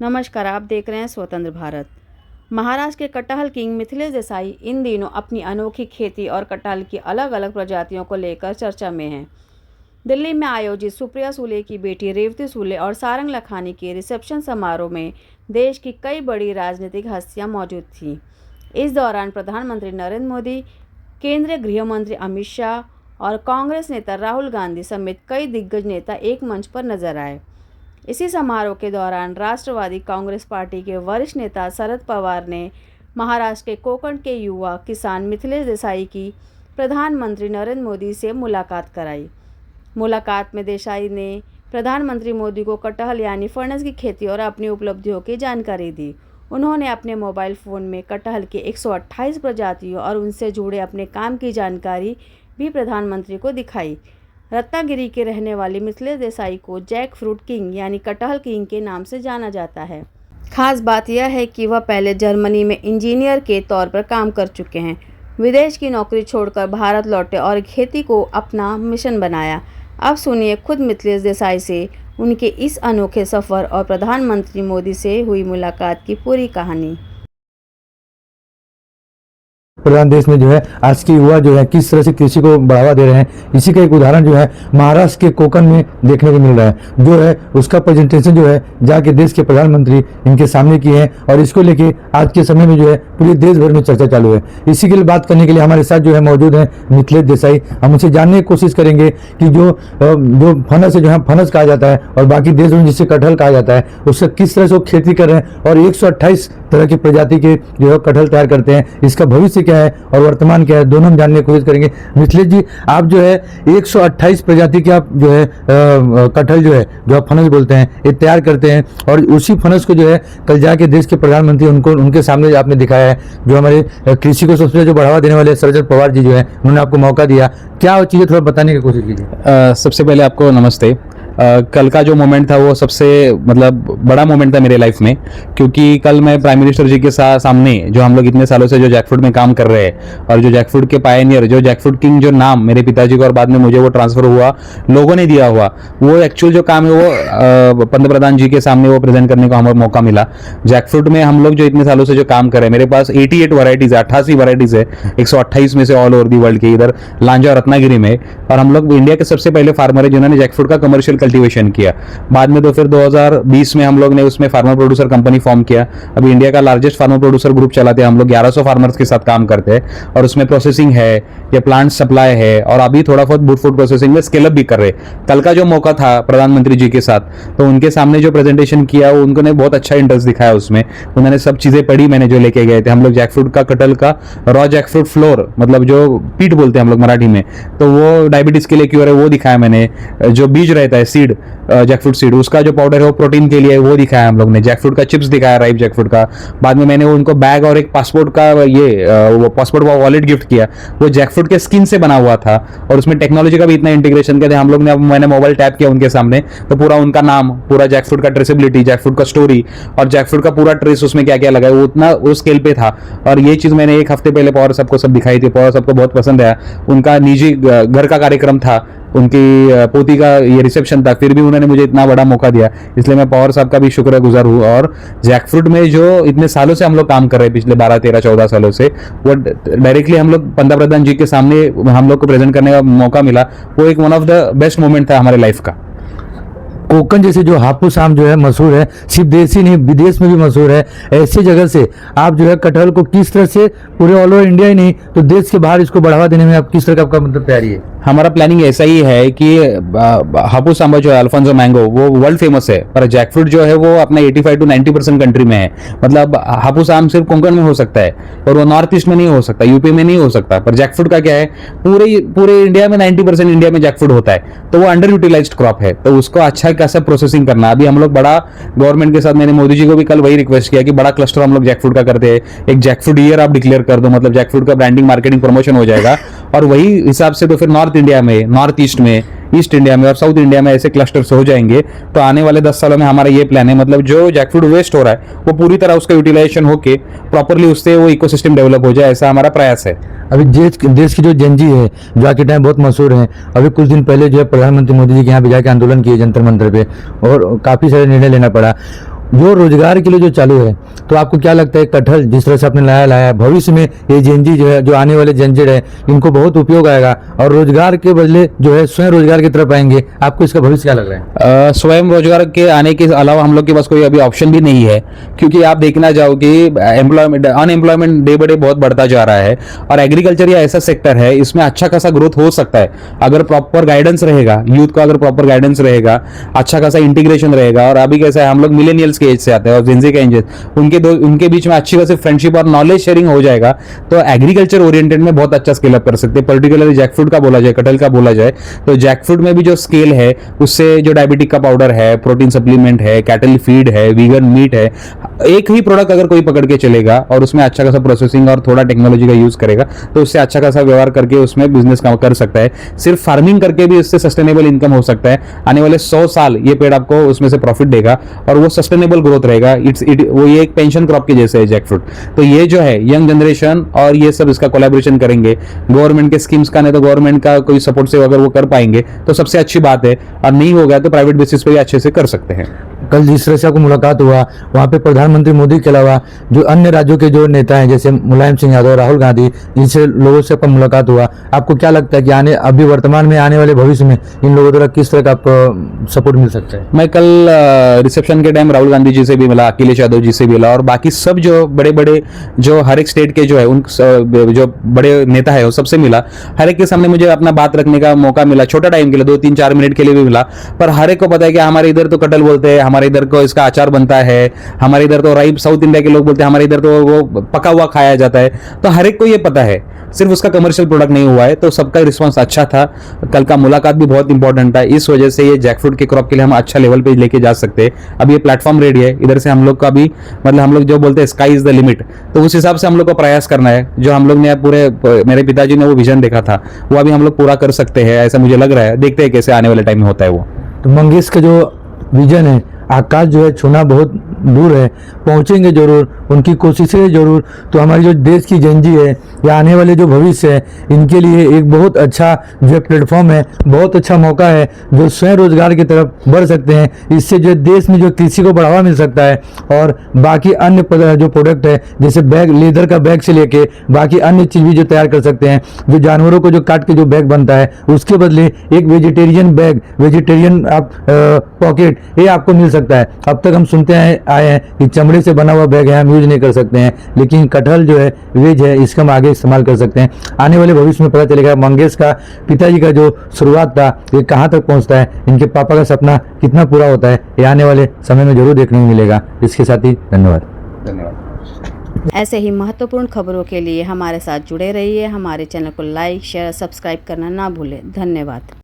नमस्कार, आप देख रहे हैं स्वतंत्र भारत। महाराष्ट्र के कटहल किंग मिथिलेश देसाई इन दिनों अपनी अनोखी खेती और कटहल की अलग अलग प्रजातियों को लेकर चर्चा में हैं। दिल्ली में आयोजित सुप्रिया सूले की बेटी रेवती सूले और सारंग लखानी के रिसेप्शन समारोह में देश की कई बड़ी राजनीतिक हस्तियां मौजूद थीं। इस दौरान प्रधानमंत्री नरेंद्र मोदी, केंद्रीय गृह मंत्री अमित शाह और कांग्रेस नेता राहुल गांधी समेत कई दिग्गज नेता एक मंच पर नजर आए। इसी समारोह के दौरान राष्ट्रवादी कांग्रेस पार्टी के वरिष्ठ नेता शरद पवार ने महाराष्ट्र के कोकण के युवा किसान मिथिलेश देसाई की प्रधानमंत्री नरेंद्र मोदी से मुलाकात कराई। मुलाकात में देसाई ने प्रधानमंत्री मोदी को कटहल यानी फणस की खेती और अपनी उपलब्धियों की जानकारी दी। उन्होंने अपने मोबाइल फ़ोन में कटहल के 128 प्रजातियों और उनसे जुड़े अपने काम की जानकारी भी प्रधानमंत्री को दिखाई। रत्नागिरी के रहने वाले मिथिलेश देसाई को जैक फ्रूट किंग यानी कटहल किंग के नाम से जाना जाता है। खास बात यह है कि वह पहले जर्मनी में इंजीनियर के तौर पर काम कर चुके हैं। विदेश की नौकरी छोड़कर भारत लौटे और खेती को अपना मिशन बनाया। अब सुनिए खुद मिथिलेश देसाई से उनके इस अनोखे सफ़र और प्रधानमंत्री मोदी से हुई मुलाकात की पूरी कहानी। प्रधान देश में जो है आज के युवा जो है किस तरह से कृषि को बढ़ावा दे रहे हैं, इसी का एक उदाहरण जो है महाराष्ट्र के कोकण में देखने को मिल रहा है। जो है उसका प्रेजेंटेशन जो है जाके देश के प्रधानमंत्री इनके सामने किए हैं और इसको लेके आज के समय में जो है पूरे देश भर में चर्चा चालू है। इसी के लिए बात करने के लिए हमारे साथ जो है मौजूद है मिथिलेश देसाई। हम उनसे जानने की कोशिश करेंगे कि जो फनस है, जो है फनस कहा जाता है और बाकी देश में जिसे कटहल कहा जाता है, उसका किस तरह से वो खेती कर रहे हैं और 128 तरह की प्रजाति के जो है कटहल तैयार करते हैं। इसका भविष्य क्या है और वर्तमान क्या है, दोनों हम जानने की कोशिश करेंगे। मिथिलेश जी, आप जो है 128 प्रजाति के आप जो है कटहल जो है जो आप फनस बोलते हैं ये तैयार करते हैं और उसी फनस को जो है कल जाके देश के प्रधानमंत्री उनके सामने आपने दिखाया है। जो हमारे कृषि को सबसे जो बढ़ावा देने वाले शरद पवार जी जो है उन्होंने आपको मौका दिया, क्या चीज़ें थोड़ा बताने की कोशिश कीजिए। सबसे पहले आपको नमस्ते। कल का जो मोमेंट था वो सबसे बड़ा मोमेंट था मेरे लाइफ में, क्योंकि कल मैं प्राइम मिनिस्टर जी के सामने जो हम लोग इतने सालों से जो जैकफ्रूट में काम कर रहे हैं और जो जैकफ्रूट के पायनियर, जो जैकफ्रूट किंग जो नाम मेरे पिताजी को और बाद में मुझे वो ट्रांसफर हुआ, लोगों ने दिया हुआ, वो एक्चुअल जो काम है वो पंतप्रधान जी के सामने वो प्रेजेंट करने को हमें मौका मिला। जैकफ्रूट में हम लोग जो इतने सालों से जो काम कर रहे हैं, मेरे पास 88 वैरायटीज है, 88 वैरायटीज है 128 में से ऑल ओवर दी वर्ल्ड के, इधर लांजा रत्नागिरी में। और हम लोग इंडिया के सबसे पहले फार्मर है जिन्होंने जैकफ्रूट का कमर्शियल कल्टीवेशन किया। बाद में तो फिर 2020 में हम लोग ने उसमें फार्मर प्रोड्यूसर कंपनी फॉर्म किया। अभी इंडिया का लार्जेस्ट फार्मर प्रोड्यूसर ग्रुप चलाते हैं हम लोग, 1100 फार्मर्स के साथ काम करते हैं और उसमें प्रोसेसिंग है या प्लांट सप्लाई है और अभी थोड़ा बहुत बूट फूड प्रोसेसिंग में स्केल अप भी कर रहे हैं। कल का जो मौका था प्रधानमंत्री जी के साथ, तो उनके सामने जो प्रेजेंटेशन किया वो उन्होंने बहुत अच्छा इंटरेस्ट दिखाया उसमें। उन्होंने सब चीजें पढ़ी, मैंने जो लेके गए थे हम लोग जैकफ्रूट का, कटहल का रॉ जैकफ्रूट फ्लोर, मतलब जो पीठ बोलते हैं हम लोग मराठी में, तो वो डायबिटीज के लिए क्योर है वो दिखाया मैंने। जो बीज रहता है सीड, जैकफ्रूट सीड, उसका जो पाउडर है वो प्रोटीन के लिए वो दिखाया हम लोग ने। जैकफ्रूट का चिप्स दिखाया, राइप जैकफ्रूट का। बाद में मैंने उनको बैग और एक पासपोर्ट का वो पासपोर्ट का वॉलेट गिफ्ट किया, वो जैकफ्रूट के स्किन से बना हुआ था और उसमें टेक्नोलॉजी का भी इतना इंटीग्रेशन किया था हम लोग ने। मैंने मोबाइल टैप किया उनके सामने तो पूरा उनका नाम, पूरा जैकफ्रूट का ट्रेसेबिलिटी, जैकफ्रूट का स्टोरी और जैकफ्रूट का पूरा ट्रेस उसमें क्या क्या लगा है वो उतना उस स्केल पे था। और ये चीज मैंने एक हफ्ते पहले पवार सबको सब दिखाई थी, पवार सबको बहुत पसंद आया। उनका निजी घर का कार्यक्रम था, उनकी पोती का ये रिसेप्शन था, फिर भी उन्होंने मुझे इतना बड़ा मौका दिया, इसलिए मैं पवार साहब का भी शुक्रगुजार हूँ। और जैकफ्रूट में जो इतने सालों से हम लोग काम कर रहे हैं, पिछले 12, 13, 14 सालों से, वो डायरेक्टली हम लोग पंतप्रधान जी के सामने हम लोग को प्रेजेंट करने का मौका मिला, वो एक one of the best moment था हमारे लाइफ का। कोकण जैसे जो हापुस आम जो है मशहूर है, सिर्फ देश ही नहीं विदेश में भी मशहूर है, ऐसी जगह से आप जो है कटहल को किस तरह से पूरे ऑल ओवर इंडिया ही नहीं तो देश के बाहर इसको बढ़ावा देने में आप किस तरह का आपका मतलब तैयारी है? हमारा प्लानिंग ऐसा ही है कि हापुस आंबा जो है अल्फांसो मैंगो वो वर्ल्ड फेमस है, पर जैकफ्रूट जो है वो अपना 85 to 90% कंट्री में है। मतलब हापुस आम सिर्फ कोंकण में हो सकता है और वो नॉर्थ ईस्ट में नहीं हो सकता, यूपी में नहीं हो सकता। पर जैकफ्रूट का क्या है, पूरे इंडिया में 90% इंडिया में जैकफ्रूट होता है, तो वो अंडर यूटिलाइज्ड क्रॉप है, तो उसको अच्छा कैसा प्रोसेसिंग करना। अभी हम लोग बड़ा गवर्नमेंट के साथ, मैंने मोदी जी को भी कल वही रिक्वेस्ट किया कि बड़ा क्लस्टर हम लोग जैकफ्रूट का करते हैं, एक जैकफ्रूट ईयर आप डिक्लेयर कर दो, मतलब जैकफ्रूट का ब्रांडिंग मार्केटिंग प्रमोशन हो जाएगा। और वही हिसाब से तो फिर नॉर्थ इंडिया में, नॉर्थ ईस्ट में, ईस्ट इंडिया में और साउथ इंडिया में ऐसे क्लस्टर्स हो जाएंगे। तो आने वाले 10 सालों में हमारा ये प्लान है, मतलब जो जैकफ्रूट वेस्ट हो रहा है वो पूरी तरह उसका यूटिलाइजेशन होके प्रॉपरली उससे वो इकोसिस्टम डेवलप हो जाए, ऐसा हमारा प्रयास है। अभी देश की जो जेनजी है जो आज के टाइम बहुत मशहूर है, अभी कुछ दिन पहले जो है प्रधानमंत्री मोदी जी के यहाँ भी जाके आंदोलन किए जंतर मंतर पे और काफ़ी सारे निर्णय लेना पड़ा। जो रोजगार के लिए जो चालू है, तो आपको क्या लगता है कटहल जिस तरह से आपने लाया भविष्य में ये जेनजी जो है, जो आने वाले जनरेशन है, इनको बहुत उपयोग आएगा और रोजगार के बदले जो है स्वयं रोजगार की तरफ आएंगे? आपको इसका भविष्य क्या लग रहा है? स्वयं रोजगार के आने के अलावा हम लोग के पास कोई अभी ऑप्शन भी नहीं है, क्योंकि आप देखना जाओ कि अनएम्प्लॉयमेंट डे बाय डे बहुत बढ़ता जा रहा है और एग्रीकल्चर या ऐसा सेक्टर है, इसमें अच्छा खासा ग्रोथ हो सकता है अगर प्रॉपर गाइडेंस रहेगा, यूथ का अगर प्रॉपर गाइडेंस रहेगा, अच्छा खासा इंटीग्रेशन रहेगा। और अभी कैसा है, हम लोग मिलेनियल्स के एज से आते हैं और जेनजी के एज, उनके बीच में अच्छी खासी फ्रेंडशिप और नॉलेज शेयरिंग हो जाएगा, तो एग्रीकल्चर ओरिएंटेड में बहुत अच्छा स्केल अप कर सकते हैं। पर्टिकुलरली जैकफ्रूट का बोला जाए, कटहल का बोला जाए, तो जैकफ्रूट में भी जो स्केल है, उससे जो डायबिटिक का पाउडर है, प्रोटीन सप्लीमेंट है, कैटल फीड है, वीगन मीट है, एक ही प्रोडक्ट अगर कोई पकड़ के चलेगा और उसमें अच्छा खासा प्रोसेसिंग और थोड़ा टेक्नोलॉजी का यूज करेगा, तो उससे अच्छा खासा व्यवहार करके उसमें बिजनेस कर सकता है। सिर्फ फार्मिंग करके भी इससे सस्टेनेबल इनकम हो सकता है। आने वाले 100 साल ये पेड़ आपको उसमें से प्रॉफिट देगा और वो सस्टेनेबल ग्रोथ रहेगा। वो ये एक पेंशन क्रॉप के जैसे है जैकफ्रूट। तो ये जो है यंग जनरेशन और ये सब इसका कोलैबोरेशन करेंगे, गवर्नमेंट के स्कीम्स का नहीं तो गवर्नमेंट का कोई सपोर्ट से अगर वो कर पाएंगे तो सबसे अच्छी बात है, और नहीं होगा तो प्राइवेट बेसिस पे भी अच्छे से कर सकते हैं। कल जिस तरह से आपको मुलाकात हुआ, वहाँ पे प्रधानमंत्री मोदी के अलावा जो अन्य राज्यों के जो नेता हैं, जैसे मुलायम सिंह यादव, राहुल गांधी, इनसे लोगों से आपका मुलाकात हुआ, आपको क्या लगता है कि अभी वर्तमान में आने वाले भविष्य में इन लोगों द्वारा किस तरह का आपको सपोर्ट मिल सकता है? मैं कल रिसेप्शन के टाइम राहुल गांधी जी से भी मिला, अखिलेश यादव जी से भी मिला, और बाकी सब जो बड़े बड़े जो हर एक स्टेट के जो है उन जो बड़े नेता है वो सबसे मिला। हर एक के सामने मुझे अपना बात रखने का मौका मिला, छोटा टाइम के लिए 2-3-4 मिनट के लिए भी मिला, पर हर एक को पता है कि हमारे इधर तो कटहल बोलते हैं, हमारे इधर को इसका अचार बनता है, हमारे इधर तो राई, साउथ इंडिया के लोग बोलते हैं हमारे इधर तो वो पका हुआ खाया जाता है। तो हर एक को ये पता है, सिर्फ उसका कमर्शियल प्रोडक्ट नहीं हुआ है। तो सबका रिस्पांस अच्छा था। कल का मुलाकात भी बहुत इंपॉर्टेंट था, इस वजह से ये जैकफ्रूट के क्रॉप के लिए हम अच्छा लेवल पे लेके जा सकते हैं। अब ये प्लेटफॉर्म रेडी है, इधर से हम लोग का भी मतलब हम लोग जो बोलते हैं स्काई इज द लिमिट, तो उस हिसाब से हम लोग को प्रयास करना है। जो हम लोग ने पूरे मेरे पिताजी ने वो विजन देखा था, वो अभी हम लोग पूरा कर सकते हैं, ऐसा मुझे लग रहा है। देखते हैं कैसे आने वाले टाइम में होता है वो। तो मंगेश का जो विजन है, आकाश जो है छूना बहुत दूर है, पहुंचेंगे जरूर, उनकी कोशिशें जरूर। तो हमारी जो देश की जनजी है या आने वाले जो भविष्य है, इनके लिए एक बहुत अच्छा जो प्लेटफॉर्म है, बहुत अच्छा मौका है, जो स्वयं रोजगार की तरफ बढ़ सकते हैं। इससे जो देश में जो कृषि को बढ़ावा मिल सकता है और बाकी अन्य जो प्रोडक्ट है, जैसे बैग, लेदर का बैग से लेके बाकी अन्य चीज भी जो तैयार कर सकते हैं। जो जानवरों को जो काट के जो बैग बनता है, उसके बदले एक वेजिटेरियन बैग, वेजिटेरियन आप पॉकेट, ये आपको मिल सकता है। अब तक हम सुनते आए हैं कि चमड़े से बना हुआ बैग है, हम यूज नहीं कर सकते हैं, लेकिन कटहल जो है वेज है, इसका हम आगे इस्तेमाल कर सकते हैं। आने वाले भविष्य में पता चलेगा मंगेश का पिताजी का जो शुरुआत था ये कहाँ तक पहुँचता है, इनके पापा का सपना कितना पूरा होता है, ये आने वाले समय में जरूर देखने को मिलेगा। इसके साथ ही धन्यवाद। ऐसे ही महत्वपूर्ण खबरों के लिए हमारे साथ जुड़े रहिए। हमारे चैनल को लाइक, शेयर, सब्सक्राइब करना ना भूलें। धन्यवाद।